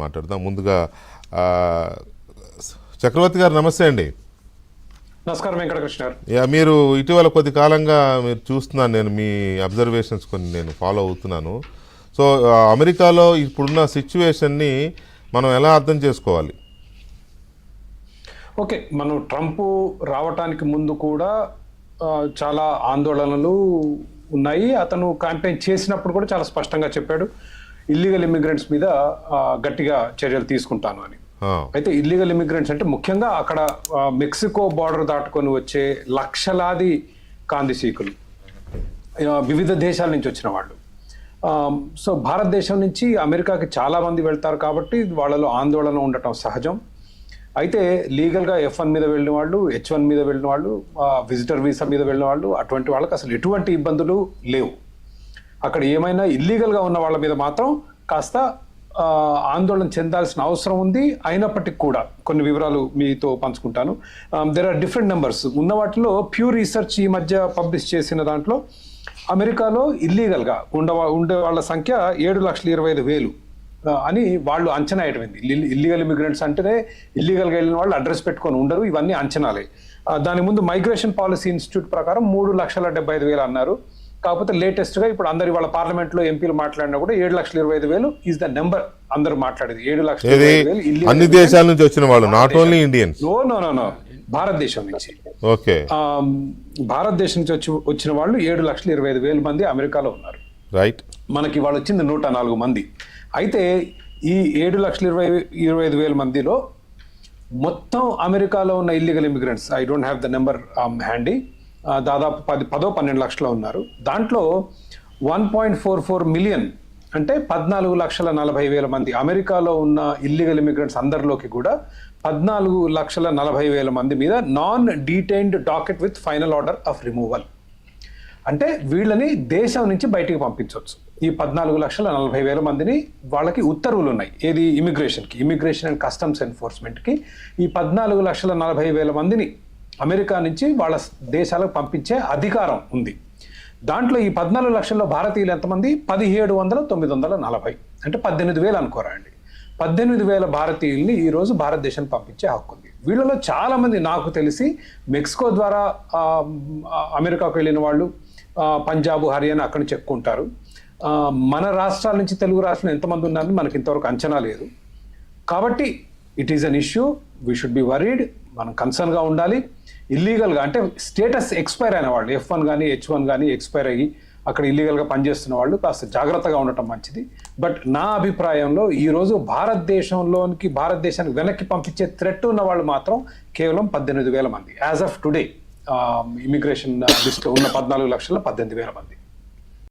మాట్లాడదాం. ముందుగా చక్రవర్తి గారు నమస్తే అండి. నమస్కారం వెంకటకృష్ణ గారు. మీరు ఇటీవల కొద్ది కాలంగా మీరు చూస్తున్నాను, నేను మీ అబ్జర్వేషన్స్ కొన్ని నేను ఫాలో అవుతున్నాను. సో అమెరికాలో ఇప్పుడున్న సిచ్యువేషన్ని మనం ఎలా అర్థం చేసుకోవాలి? ఓకే, మనం ట్రంప్ రావటానికి ముందు కూడా చాలా ఆందోళనలు ఉన్నాయి. అతను క్యాంపెయిన్ చేసినప్పుడు కూడా చాలా స్పష్టంగా చెప్పాడు, ఇల్లీగల్ ఇమిగ్రెంట్స్ మీద గట్టిగా చర్యలు తీసుకుంటాను అని. అయితే ఇల్లీగల్ ఇమిగ్రెంట్స్ అంటే ముఖ్యంగా అక్కడ మెక్సికో బార్డర్ దాటుకొని వచ్చే లక్షలాది కాందిశీకులు, వివిధ దేశాల నుంచి వచ్చిన వాళ్ళు. సో భారతదేశం నుంచి అమెరికాకి చాలా మంది వెళ్తారు కాబట్టి వాళ్ళలో ఆందోళన ఉండటం సహజం. అయితే లీగల్గా F1 మీద వెళ్ళిన వాళ్ళు, H1 మీద వెళ్ళిన వాళ్ళు, విజిటర్ వీసా మీద వెళ్ళిన వాళ్ళు, అటువంటి వాళ్ళకి అసలు ఎటువంటి ఇబ్బందులు లేవు. అక్కడ ఏమైనా ఇల్లీగల్గా ఉన్న వాళ్ళ మీద మాత్రం కాస్త ఆందోళన చెందాల్సిన అవసరం ఉంది. అయినప్పటికీ కూడా కొన్ని వివరాలు మీతో పంచుకుంటాను. దెర్ ఆర్ డిఫరెంట్ నెంబర్స్ ఉన్న వాటిలో ప్యూ రీసెర్చ్ ఈ మధ్య పబ్లిష్ చేసిన దాంట్లో అమెరికాలో ఇల్లీగల్గా ఉండే వాళ్ళ సంఖ్య 7,25,000 అని వాళ్ళు అంచనా వేయటమైంది. ఇల్లీగల్ ఇమిగ్రెంట్స్ అంటేనే ఇల్లీగల్గా వెళ్ళిన వాళ్ళు అడ్రస్ పెట్టుకొని ఉండరు, ఇవన్నీ అంచనాలే. దాని ముందు మైగ్రేషన్ పాలసీ ఇన్స్టిట్యూట్ ప్రకారం 3,75,000 అన్నారు. కాకపోతే లేటెస్ట్గా ఇప్పుడు అందరి వాళ్ళ పార్లమెంట్లో ఎంపీలు మాట్లాడినా కూడా 7,25,000 ఈజ్ ద నెంబర్ అందరు మాట్లాడేది. 7,25,000 అన్ని దేశాల నుంచి వచ్చిన వాళ్ళు, నాట్ ఓన్లీ ఇండియన్స్. నో భారతదేశం నుంచి. ఓకే, భారతదేశం నుంచి వచ్చిన వాళ్ళు 7,25,000 మంది అమెరికాలో ఉన్నారు. రైట్. మనకి వాళ్ళు వచ్చింది 104 మంది. అయితే ఈ 7,25,000 మందిలో మొత్తం అమెరికాలో ఉన్న illegal immigrants, I don't have the number handy, దాదాపు 10-12 లక్షలు ఉన్నారు. దాంట్లో 1.44 మిలియన్ అంటే 14,40,000 మంది అమెరికాలో ఉన్న ఇల్లీగల్ ఇమిగ్రెంట్స్ అందరిలోకి కూడా 14,40,000 మంది మీద non detained docket with final order of removal, అంటే వీళ్ళని దేశం నుంచి బయటికి పంపించవచ్చు. ఈ 14,40,000 మందిని వాళ్ళకి ఉత్తర్వులు ఉన్నాయి. ఏది? ఇమిగ్రేషన్ అండ్ కస్టమ్స్ ఎన్ఫోర్స్మెంట్కి ఈ 14,40,000 మందిని అమెరికా నుంచి వాళ్ళ దేశాలకు పంపించే అధికారం ఉంది. దాంట్లో ఈ 14 లక్షల్లో భారతీయులు ఎంతమంది? 17,940, అంటే 18,000 అనుకోరా అండి. 18,000 భారతీయుల్ని ఈరోజు భారతదేశానికి పంపించే హక్కు ఉంది. వీళ్ళలో చాలామంది నాకు తెలిసి మెక్సికో ద్వారా అమెరికాకు వెళ్ళిన వాళ్ళు, పంజాబ్, హర్యానా అక్కడి నుంచి చెప్పుకుంటారు. మన రాష్ట్రాల నుంచి, తెలుగు రాష్ట్రంలో ఎంతమంది ఉన్నారని మనకి ఇంతవరకు అంచనా లేదు. కాబట్టి it is an issue, we should be worried. మనం కన్సర్న్గా ఉండాలి. ఇల్లీగల్గా అంటే స్టేటస్ ఎక్స్పైర్ అయిన వాళ్ళు, F1 కానీ H1 కానీ ఎక్స్పైర్ అయ్యి అక్కడ ఇల్లీగల్గా పనిచేస్తున్న వాళ్ళు కాస్త జాగ్రత్తగా ఉండటం మంచిది. బట్ నా అభిప్రాయంలో ఈరోజు భారతదేశానికి వెనక్కి పంపించే థ్రెట్ ఉన్న వాళ్ళు మాత్రం కేవలం 18,000 మంది యాజ్ ఆఫ్ టుడే. ఇమిగ్రేషన్ లిస్ట్లో ఉన్న 14,18,000 మంది.